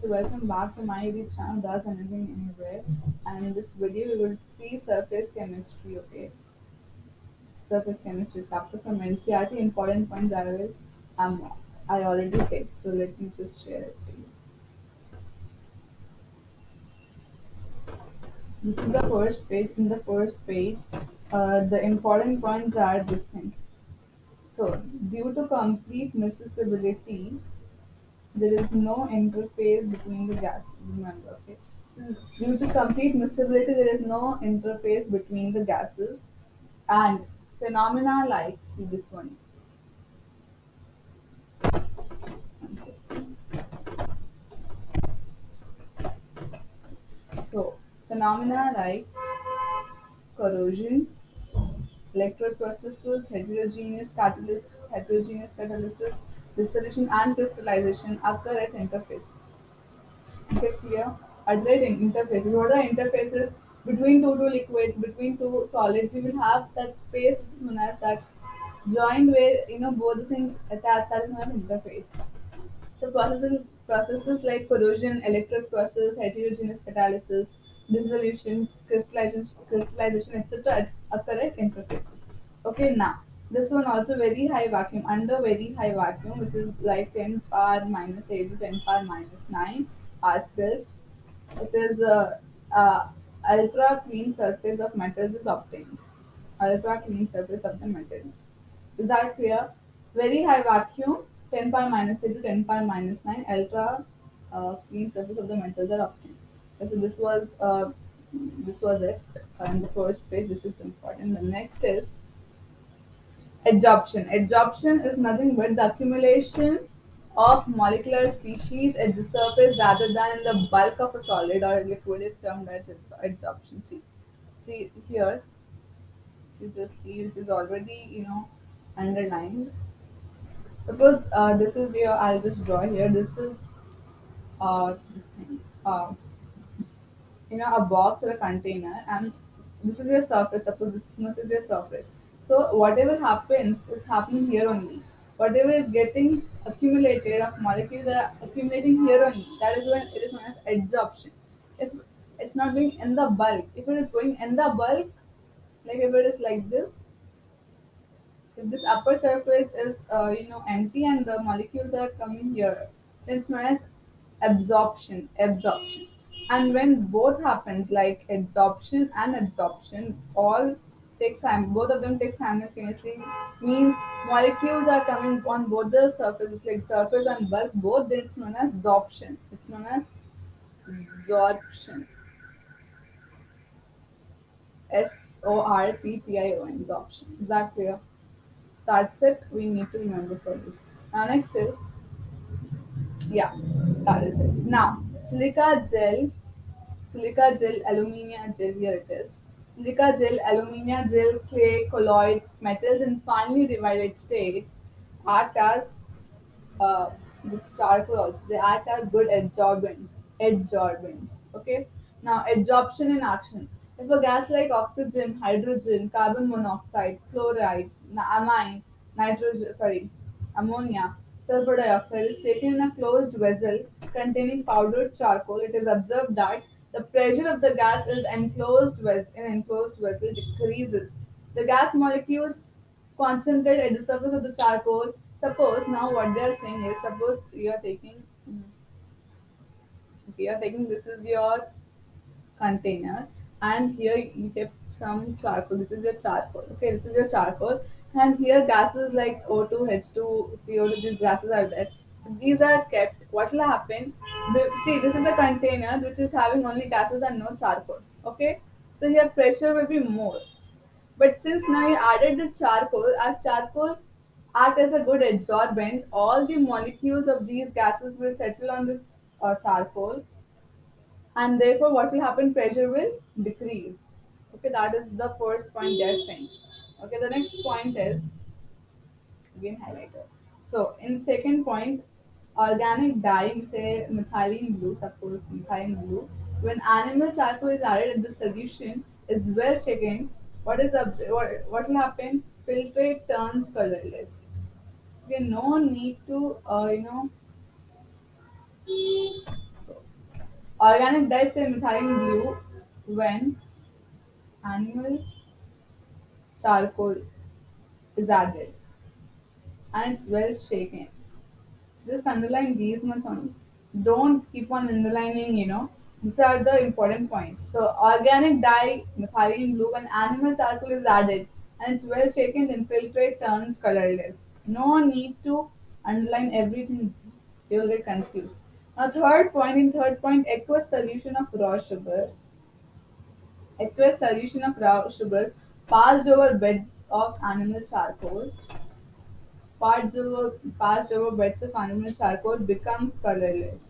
so welcome back to my YouTube channel, Does Anything Anywhere. And in this video, we will see surface chemistry, okay? Surface chemistry chapter from NCRT. Important points I already picked, so let me just share it to you. This is the first page. In the first page, the important points are this thing. So, due to complete miscibility, there is no interface between the gases. Remember, okay? So due to complete miscibility, there is no interface between the gases, and phenomena like see this one. So phenomena like corrosion, electrode processes, heterogeneous catalysis, dissolution, and crystallization occur at interfaces. Okay, clear? Alternating interfaces. What are interfaces? Between two liquids, between two solids, you will have that space which is known as that joint where both the things attach. That is known as interface. So processes like corrosion, electric process, heterogeneous catalysis, dissolution, crystallization, etc. occur at interfaces. Okay, now this one also very high vacuum, under very high vacuum, which is like 10 power minus 8 to 10 power minus 9 pascals. It is ultra clean surface of metals is obtained. Ultra clean surface of the metals. Is that clear? Very high vacuum, 10 power minus 8 to 10 power minus 9, ultra clean surface of the metals are obtained. Okay, so this was it in the first page. This is important. The next is adsorption. Adsorption is nothing but the accumulation of molecular species at the surface rather than in the bulk of a solid or a liquid is termed as adsorption. See here, you just see it is already underlined. Suppose this is your, I'll just draw here. This is this thing, a box or a container, and this is your surface. Suppose this is your surface. So whatever happens is happening here only. Whatever is getting accumulated of molecules are accumulating here only. That is when it is known as adsorption. If it's not going in the bulk, if it is going in the bulk, like if it is like this, if this upper surface is empty and the molecules are coming here, then it's known as absorption. And when both happens, like adsorption and absorption, both of them take simultaneously, means molecules are coming on both the surfaces, like surface and bulk both, then it's known as absorption. It's known as absorption. Sorption, absorption. Is that clear? That's it. We need to remember for this. Now next is, yeah, that is it. Now silica gel, alumina gel. Here it is. Silica gel, alumina gel, clay, colloids, metals in finely divided states act as this charcoal also. They act as good adsorbents. Adsorbents. Okay. Now adsorption in action. If a gas like oxygen, hydrogen, carbon monoxide, chloride, amine, ammonia, sulfur dioxide is taken in a closed vessel containing powdered charcoal, it is observed that the pressure of the gas is enclosed vessel decreases. The gas molecules concentrate at the surface of the charcoal. Suppose now what they are saying is, suppose you are taking, okay, you are taking, this is your container, and here you kept some charcoal. This is your charcoal. Okay, this is your charcoal, and here gases like O2, H2, CO2. These gases are there. These are kept. What will happen? See, this is a container which is having only gases and no charcoal. Okay, so here pressure will be more. But since now you added the charcoal, as charcoal act as a good adsorbent, all the molecules of these gases will settle on this charcoal, and therefore what will happen? Pressure will decrease. Okay, that is the first point they're saying. Okay, the next point is again highlighter. So in second point, organic dye, say methylene blue, suppose methylene blue, when animal charcoal is added in the solution is well shaken, what will happen? Filtrate turns colorless. Okay, no need to Organic dyes say methylene blue when animal charcoal is added and it's well shaken. Just underline these much only. Don't keep on underlining, These are the important points. So organic dye, methylene blue, when animal charcoal is added and it's well shaken, then filtrate turns colorless. No need to underline everything. You'll get confused. Now third point, aqueous solution of raw sugar passed over beds of animal charcoal. Passed over beds of animal charcoal becomes colorless.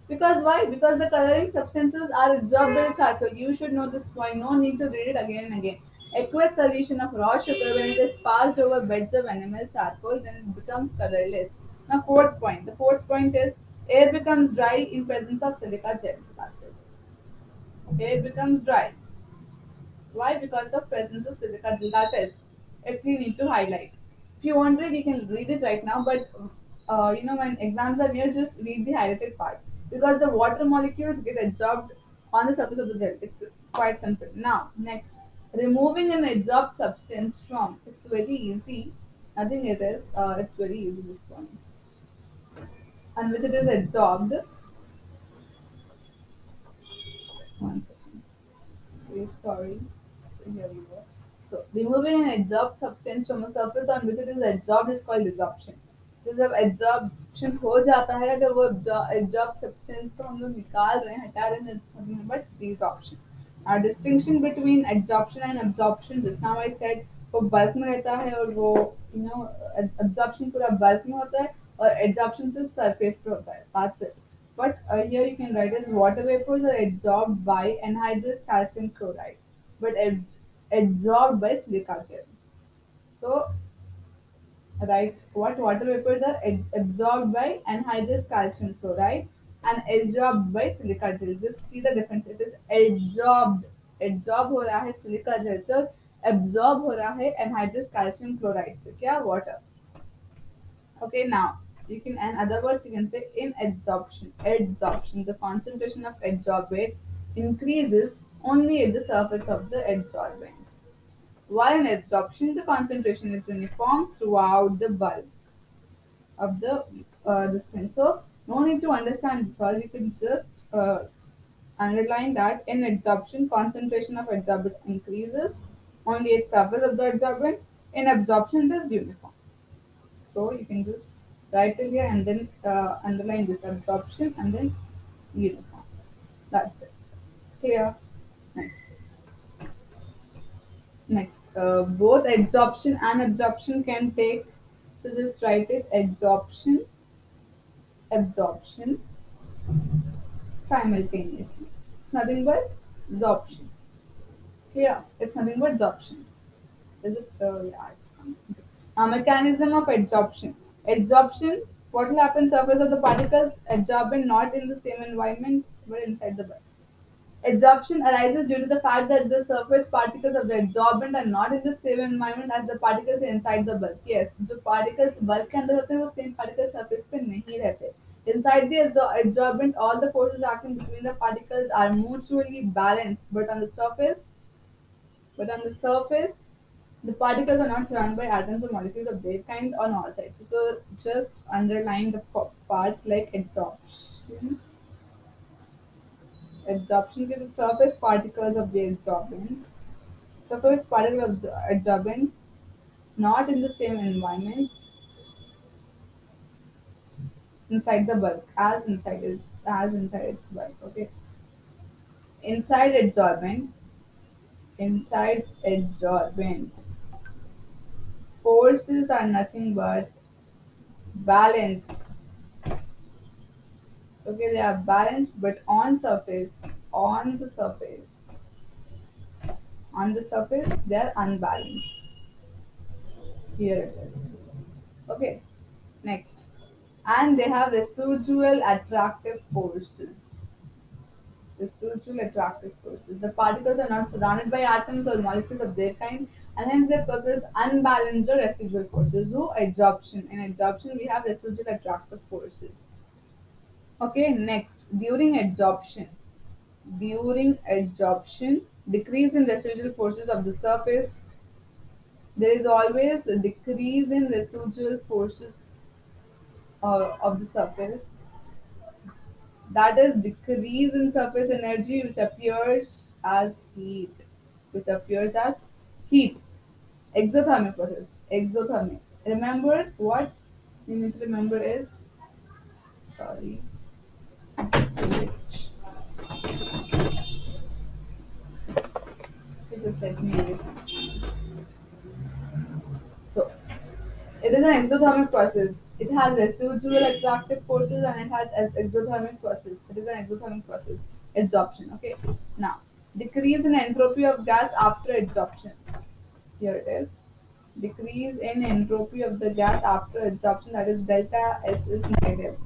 Because why? Because the coloring substances are absorbed by the charcoal. You should know this point. No need to read it again and again. Aqueous solution of raw sugar, when it is passed over beds of animal charcoal, then it becomes colorless. Now, fourth point. The fourth point is air becomes dry in presence of silica gel. That's it. Air becomes dry. Why? Because of presence of silica gel. That is, if you need to highlight. If you want it, you can read it right now. But when exams are near, just read the highlighted part because the water molecules get absorbed on the surface of the gel. It's quite simple. Now, next, removing an adsorbed substance from. It's very easy. I think it is. It's very easy this point. And which it is adsorbed. One second. Okay, sorry. So here we go. So removing an adsorbed substance from a surface on which it is adsorbed is called desorption. तो जब absorption हो जाता है अगर वो absorb substance को हम लोग निकाल रहे हैं हटा रहे हैं but desorption distinction between absorption and absorption जिस नाउ आई सेड वो बल्क में रहता है और वो एब्जॉर्प्शन पूरा बल्क में होता है और एब्जॉर्प्शन सिर्फ सरफेस पे होता है that's it but here you can write as water vapors are absorbed by anhydrous calcium chloride, but absorbed by silica gel. So, right, what water vapors are absorbed by anhydrous calcium chloride and absorbed by silica gel. Just see the difference. It is absorbed. Absorb हो रहा है silica gel से absorb हो रहा है anhydrous calcium chloride से क्या water. Okay, now you can, in other words, you can say in adsorption. Adsorption, the concentration of adsorbate increases only at the surface of the adsorbent. While in adsorption, the concentration is uniform throughout the bulk of the this thing. So no need to understand this all. You can just underline that in adsorption, concentration of adsorbate increases only at surface of the adsorbent. In absorption, it is uniform. So you can just write it here and then underline this absorption and then uniform. That's it. Clear? Next. Next. Both absorption and absorption can take. So just write it absorption, absorption simultaneously. It's nothing but absorption. Clear? It's nothing but absorption. Is it? Yeah, it's coming. Okay. Mechanism of adsorption. Adsorption, what will happen? Surface of the particles absorbent not in the same environment but inside the bulk. Adsorption arises due to the fact that the surface particles of the adsorbent are not in the same environment as the particles inside the bulk. Yes, जो particles bulk के अंदर होते हैं वो same particles surface पे नहीं रहते. Inside the adsorbent, all the forces acting between the particles are mutually balanced, but on the surface, the particles are not surrounded by atoms or molecules of their kind on all sides. So just underline the parts like adsorption. Absorption के the surface particles of the adsorbent. Surface particles of adsorbent not in the same environment inside the bulk as inside its bulk. Okay. Inside adsorbent forces are nothing but balanced. Okay, they are balanced, but on the surface, they are unbalanced. Here it is. Okay, next. And they have residual attractive forces. Residual attractive forces. The particles are not surrounded by atoms or molecules of their kind, and hence they possess unbalanced or residual forces. So, adsorption. In adsorption, we have residual attractive forces. Okay, next, during adsorption, decrease in residual forces of the surface. There is always a decrease in residual forces of the surface. That is decrease in surface energy which appears as heat. Which appears as heat. Exothermic process. Exothermic. Remember what you need to remember is, sorry, just let me erase this. So it is an exothermic process. It has residual attractive forces and it has exothermic process. It is an exothermic process. Adsorption. Okay. Now, decrease in entropy of gas after adsorption. Here it is. Decrease in entropy of the gas after adsorption, that is delta S is negative.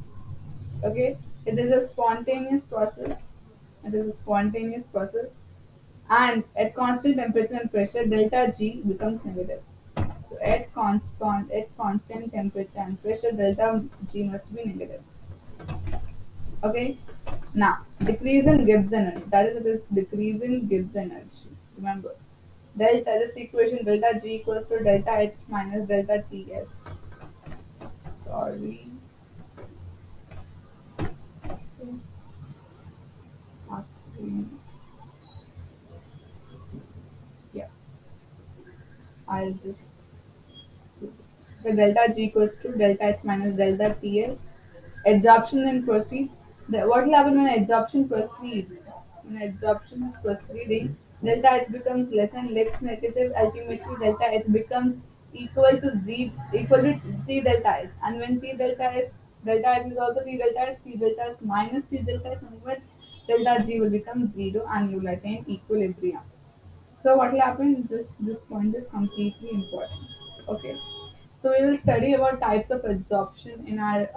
Okay. It is a spontaneous process. It is a spontaneous process. And at constant temperature and pressure, delta G becomes negative. So at constant temperature and pressure, delta G must be negative. Okay. Now, decrease in Gibbs energy. That is, it is decrease in Gibbs energy. Remember, delta this equation delta G equals to delta H minus delta Ts. Sorry. Actually, yeah, I'll just do this. So delta G equals to delta H minus delta Ts. Adsorption then proceeds. What will happen when adsorption proceeds? When adsorption is proceeding, delta H becomes less and less negative. Ultimately, delta H becomes equal to Z equal to T delta S. And when T delta S, delta H is also T delta S, T delta S minus T delta S, and when delta G will become 0 and you will attain equilibrium. So what will happen? Just this point is completely important. Okay. So we will study about types of adsorption in our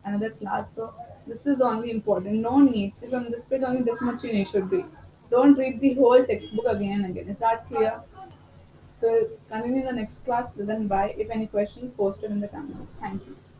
another class. So this is only important. No need. See from this page only this much you need should read. Don't read the whole textbook again and again. Is that clear? So continue in the next class. Then bye. If any questions, post it in the comments. Thank you.